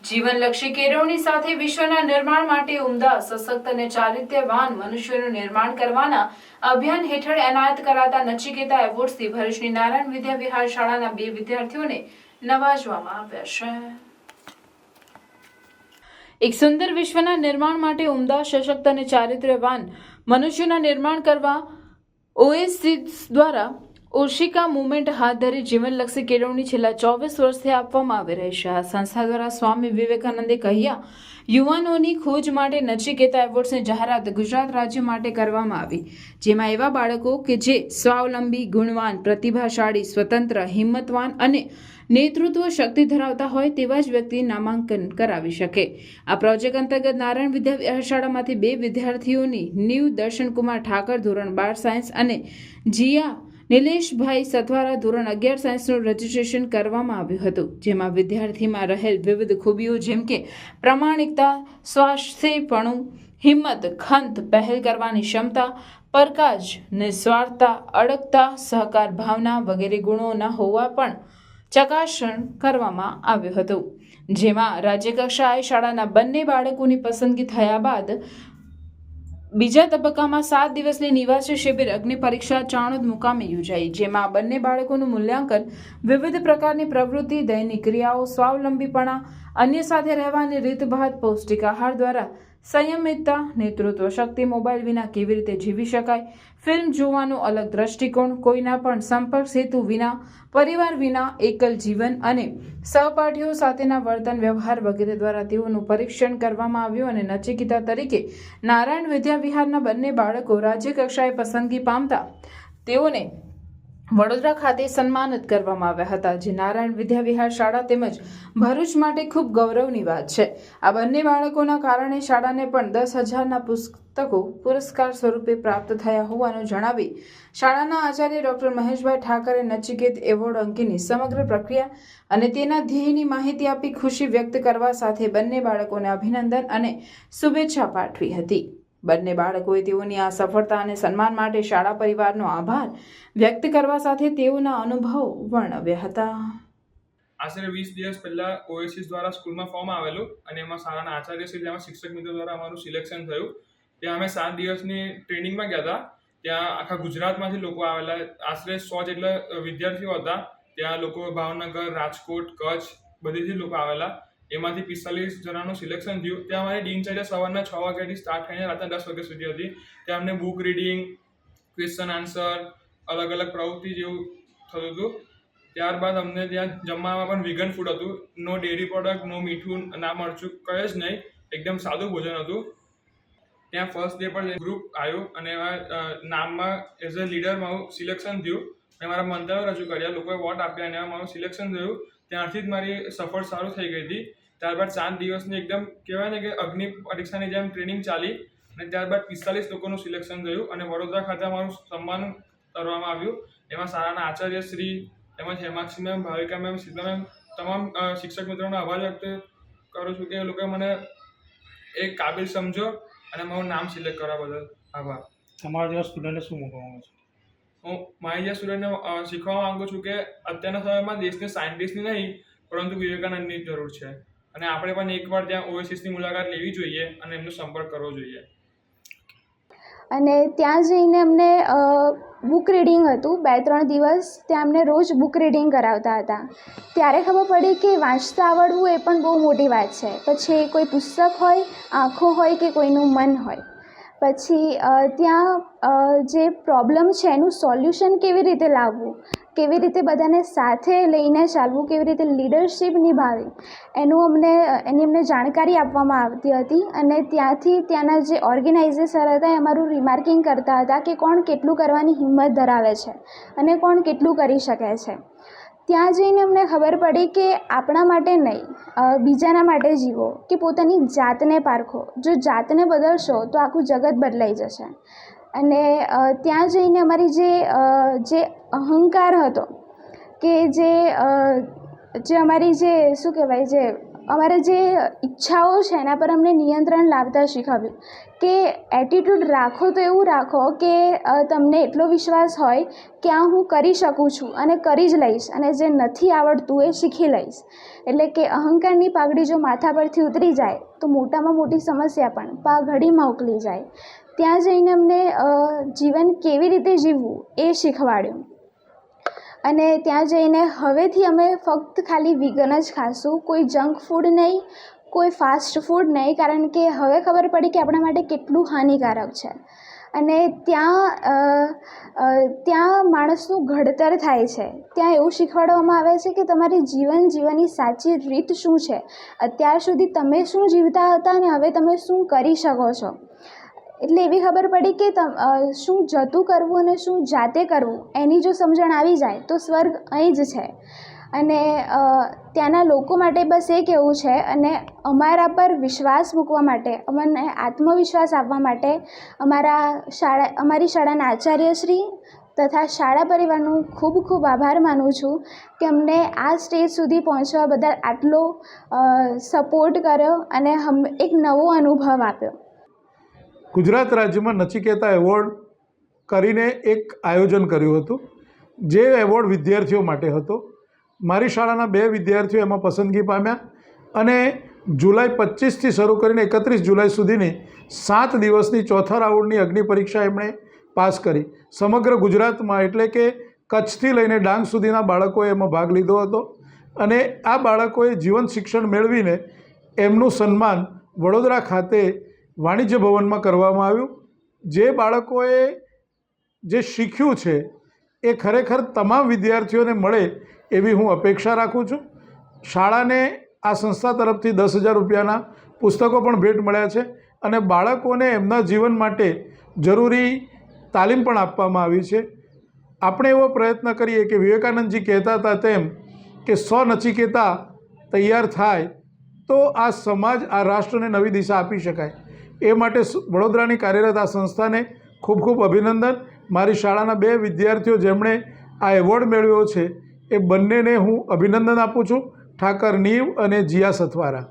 જીવનલક્ષી કેળવણી સાથે વિશ્વના નિર્માણ માટે ઉમદા, સશક્ત અને ચારિત્ર્યવાન મનુષ્યનું નિર્માણ કરવાના અભિયાન હેઠળ એનાયત કરાતા નચિકેતા એવોર્ડ્સથી ભરૂચની નારાયણ વિદ્યા વિહાર શાળાના 2 વિદ્યાર્થીઓને નવાજવામાં આવ્યા છે. એક સુંદર વિશ્વના નિર્માણ માટે ઉમદા, સશક્ત અને ચારિત્ર્યવાન મનુષ્યના નિર્માણ કરવા ઓએસિસ દ્વારા ઓશિકા મુવમેન્ટ હાથ ધરી જીવનલક્ષી કેળવણી છેલ્લા 24 વર્ષથી આપવામાં આવી રહી છે. આ સંસ્થા દ્વારા સ્વામી વિવેકાનંદે કહ્યા યુવાનોની ખોજ માટે નચિકેતા એવોર્ડ્સની જાહેરાત ગુજરાત રાજ્ય માટે કરવામાં આવી, જેમાં એવા બાળકો કે જે સ્વાવલંબી, ગુણવાન, પ્રતિભાશાળી, સ્વતંત્ર, હિંમતવાન અને નેતૃત્વ શક્તિ ધરાવતા હોય તેવા જ વ્યક્તિ નામાંકન કરાવી શકે. આ પ્રોજેક્ટ અંતર્ગત નારાયણ વિદ્યા વિહાર શાળામાંથી 2 વિદ્યાર્થીઓની નીવ દર્શનકુમાર ઠાકર ધોરણ 12 સાયન્સ અને જીયા નિલેશભાઈ સથવારા ધોરણ 11 સાયન્સનું રજીસ્ટ્રેશન કરવામાં આવ્યું હતું, જેમાં વિદ્યાર્થીમાં રહેલ વિવિધ ખૂબીઓ જેમ કે પ્રામાણિકતા, સ્વાસ્થ્યપણું, હિંમત, ખંત, પહેલ કરવાની ક્ષમતા, પરકાજ, નિસ્વાર્થતા, અડગતા, સહકાર ભાવના વગેરે ગુણોના હોવા પણ ચકાસણ કરવામાં આવ્યું હતું, જેમાં રાજ્યકક્ષાએ શાળાના બંને બાળકોની પસંદગી થયા બાદ બીજા તબક્કામાં 7 દિવસની નિવાસી શિબિર અગ્નિ પરીક્ષા ચાણોદ મુકામે યોજાઈ, જેમાં બંને બાળકોનું મૂલ્યાંકન વિવિધ પ્રકારની પ્રવૃત્તિ, દૈનિક ક્રિયાઓ, સ્વાવલંબીપણા, અન્ય સાથે રહેવાની રીતભાત, પૌષ્ટિક આહાર દ્વારા સંયમિતતા, નેતૃત્વ શક્તિ, મોબાઈલ વિના કેવી રીતે જીવી શકાય, ફિલ્મ જોવાનો અલગ દ્રષ્ટિકોણ, કોઈના પણ સંપર્ક સેતુ વિના, પરિવાર વિના એકલ જીવન અને સહપાઠીઓ સાથેના વર્તન વ્યવહાર વગેરે દ્વારા તેઓનું પરીક્ષણ કરવામાં આવ્યું અને નચિકેતા તરીકે નારાયણ વિદ્યા વિહારના બંને બાળકો રાજ્ય કક્ષાએ પસંદગી પામતા તેઓને વડોદરા ખાતે સન્માનિત કરવામાં આવ્યા હતા, જે નારાયણ વિદ્યા વિહાર શાળા તેમજ ભરૂચ માટે ખૂબ ગૌરવની વાત છે. આ બંને બાળકોના કારણે શાળાને પણ 10,000ના પુસ્તકો પુરસ્કાર સ્વરૂપે પ્રાપ્ત થયા હોવાનું જણાવી શાળાના આચાર્ય ડોક્ટર મહેશભાઈ ઠાકરે નચિકેત એવોર્ડ અંગેની સમગ્ર પ્રક્રિયા અને તેના ધ્યેયની માહિતી આપી ખુશી વ્યક્ત કરવા સાથે બંને બાળકોને અભિનંદન અને શુભેચ્છા પાઠવી હતી. બંને બાળકોએ તેઓની આ સફળતા અને સન્માન માટે શાળા પરિવારનો આભાર વ્યક્ત કરવા સાથે તેઓના અનુભવો વર્ણવ્યા હતા. આશરે 20 દિવસ પહેલા ઓએસિસ દ્વારા સ્કૂલમાં ફોર્મ આવેલું અને એમાં શાળાના આચાર્ય શ્રી જેમાં શિક્ષક મિત્રો દ્વારા અમારું સિલેક્શન થયું. ત્યાં અમે 7 દિવસની ટ્રેનિંગમાં ગયા હતા. ત્યાં આખા ગુજરાતમાંથી લોકો આવેલા, આશરે 100 જેટલા વિદ્યાર્થીઓ હતા. ત્યાં લોકો ભાવનગર, રાજકોટ, કચ્છ બધેથી લોકો આવેલા. એમાંથી 45 જણાનું સિલેક્શન થયું. ત્યાં અમારી દિનચર્યા સવારના 6 વાગ્યાથી સ્ટાર્ટ થઈને રાતના 10 વાગ્યા સુધી હતી. ત્યાં અમને બુક રીડિંગ, ક્વેશ્ચન આન્સર, અલગ અલગ પ્રવૃત્તિ જેવું થતું હતું. ત્યારબાદ અમને ત્યાં જમવામાં પણ વિગન ફૂડ હતું. નો ડેરી પ્રોડક્ટ, નો મીઠું, ના મરચું, કંઈ જ નહીં. એકદમ સાદું ભોજન હતું. ત્યાં ફર્સ્ટ ડે પર ગ્રુપ આવ્યું અને નામમાં એઝ અ લીડર મારું સિલેક્શન થયું. મેં મારા મંતવ્યો રજૂ કર્યા, લોકોએ વોટ આપ્યા અને મારું સિલેક્શન થયું. ત્યારથી જ મારી સફર સારું થઈ ગઈ હતી. ત્યારબાદ 7 દિવસની એકદમ કહેવાય ને કે અગ્નિ પરીક્ષાની જેમ ટ્રેનિંગ ચાલી અને ત્યારબાદ 45 લોકોનું સિલેક્શન થયું અને વડોદરા ખાતે અમારું સન્માન કરવામાં આવ્યું. એમાં શાળાના આચાર્ય શ્રી તેમજ Hemakshi ma'am, Bhavika ma'am, Sita ma'am, તમામ શિક્ષક મિત્રોનો આભાર વ્યક્ત કરું છું કે એ લોકોએ મને એક કાબિલ સમજો અને મારું નામ સિલેક્ટ કરવા બદલ આભાર. તમારા જેવા સ્ટુડન્ટને શું મૂકવામાં છે? હું મારી જે સ્ટુડન્ટને શીખવા માંગુ છું કે અત્યારના સમયમાં દેશને સાયન્ટિસ્ટની નહીં પરંતુ વિવેકાનંદની જરૂર છે અને આપણે પણ એકવાર ત્યાં ઓએસિસની મુલાકાત લેવી જોઈએ અને એમનો સંપર્ક કરવો જોઈએ. અને ત્યાં જઈને અમને બુક રીડિંગ હતું 2-3 દિવસ. ત્યાં અમને રોજ બુક રીડિંગ કરાવતા હતા. ત્યારે ખબર પડી કે વાંચતા આવડવું એ પણ બહુ મોટી વાત છે. પછી કોઈ પુસ્તક હોય, આંખો હોય કે કોઈનું મન હોય. પછી ત્યાં જે પ્રોબ્લેમ છે એનું સોલ્યુશન કેવી રીતે લાવવું, કેવી રીતે બધાને સાથે લઈને ચાલવું, કેવી રીતે લીડરશિપ નિભાવવી, એની અમને જાણકારી આપવામાં આવતી હતી. અને ત્યાંના જે ઓર્ગેનાઇઝેશન હતા એ અમારું રિમાર્કિંગ કરતા હતા કે કોણ કેટલું કરવાની હિંમત ધરાવે છે અને કોણ કેટલું કરી શકે છે. ત્યાં જઈને અમને ખબર પડી કે આપણા માટે નહીં, બીજાના માટે જીવો, કે પોતાની જાતને પારખો. જો જાતને બદલશો તો આખું જગત બદલાઈ જશે. અને ત્યાં જઈને અમારી જે અહંકાર હતો કે જે અમારી જે શું કહેવાય, જે અમારા જે ઈચ્છાઓ છે એના પર અમને નિયંત્રણ લાવતા શીખવ્યું કે એટીટ્યૂડ રાખો તો એવું રાખો કે તમને એટલો વિશ્વાસ હોય કે આ હું કરી શકું છું અને કરી જ લઈશ, અને જે નથી આવડતું એ શીખી લઈશ. એટલે કે અહંકારની પાઘડી જો માથા પરથી ઉતરી જાય તો મોટામાં મોટી સમસ્યા પણ પાઘડીમાં ઉકલી જાય. ત્યાં જઈને અમને જીવન કેવી રીતે જીવવું એ શીખવાડ્યું. અને ત્યાં જઈને હવેથી અમે ફક્ત ખાલી વિગન જ ખાશું, કોઈ જંક ફૂડ નહીં, કોઈ ફાસ્ટ ફૂડ નહીં, કારણ કે હવે ખબર પડી કે આપણા માટે કેટલું હાનિકારક છે. અને ત્યાં માણસનું ઘડતર થાય છે. ત્યાં એવું શીખવાડવામાં આવે છે કે તમારી જીવન જીવવાની સાચી રીત શું છે, અત્યાર સુધી તમે શું જીવતા હતા અને હવે તમે શું કરી શકો છો. એટલે એવી ખબર પડી કે શું જતું કરવું અને શું જાતે કરવું એની જો સમજણ આવી જાય તો સ્વર્ગ અહીં જ છે. અને ત્યાંના લોકો માટે બસ એ કહેવું છે, અને અમારા પર વિશ્વાસ મૂકવા માટે, અમને આત્મવિશ્વાસ આપવા માટે અમારી શાળાના આચાર્યશ્રી તથા શાળા પરિવારનું ખૂબ ખૂબ આભાર માનું છું કે અમને આ સ્ટેજ સુધી પહોંચવા બદલ આટલો સપોર્ટ કર્યો અને એક નવો અનુભવ આપ્યો. ગુજરાત રાજ્યમાં નચિકેતા એવોર્ડ કરીને એક આયોજન કર્યું હતું, જે એવોર્ડ વિદ્યાર્થીઓ માટે હતો. મારી શાળાના 2 વિદ્યાર્થીઓ એમાં પસંદગી પામ્યા અને જુલાઈ 25થી શરૂ કરીને 31 જુલાઈ સુધીની 7 દિવસની ચોથા રાઉન્ડની અગ્નિ પરીક્ષા એમણે પાસ કરી. સમગ્ર ગુજરાતમાં એટલે કે કચ્છથી લઈને ડાંગ સુધીના બાળકોએ એમાં ભાગ લીધો હતો અને આ બાળકોએ જીવન શિક્ષણ મેળવીને એમનું સન્માન વડોદરા ખાતે વાણિજ્ય ભવનમાં કરવામાં આવ્યું. જે બાળકોએ જે શીખ્યું છે એ ખરેખર તમામ વિદ્યાર્થીઓને મળે એવી હું અપેક્ષા રાખું છું. શાળાને આ સંસ્થા તરફથી 10,000 રૂપિયાના પુસ્તકો પણ ભેટ મળ્યા છે અને બાળકોને એમના જીવન માટે જરૂરી તાલીમ પણ આપવામાં આવી છે. આપણે એવો પ્રયત્ન કરીએ કે વિવેકાનંદજી કહેતા હતા તેમ કે 100 નચિકેતા તૈયાર થાય તો આ સમાજ, આ રાષ્ટ્રને નવી દિશા આપી શકાય. એ માટે વડોદરાની કાર્યરત આ સંસ્થાને ખૂબ ખૂબ અભિનંદન. મારી શાળાના 2 વિદ્યાર્થીઓ જેમણે આ એવોર્ડ મેળવ્યો છે એ બંનેને હું અભિનંદન આપું છું, ઠાકર નીવ અને જીયા સથવારા.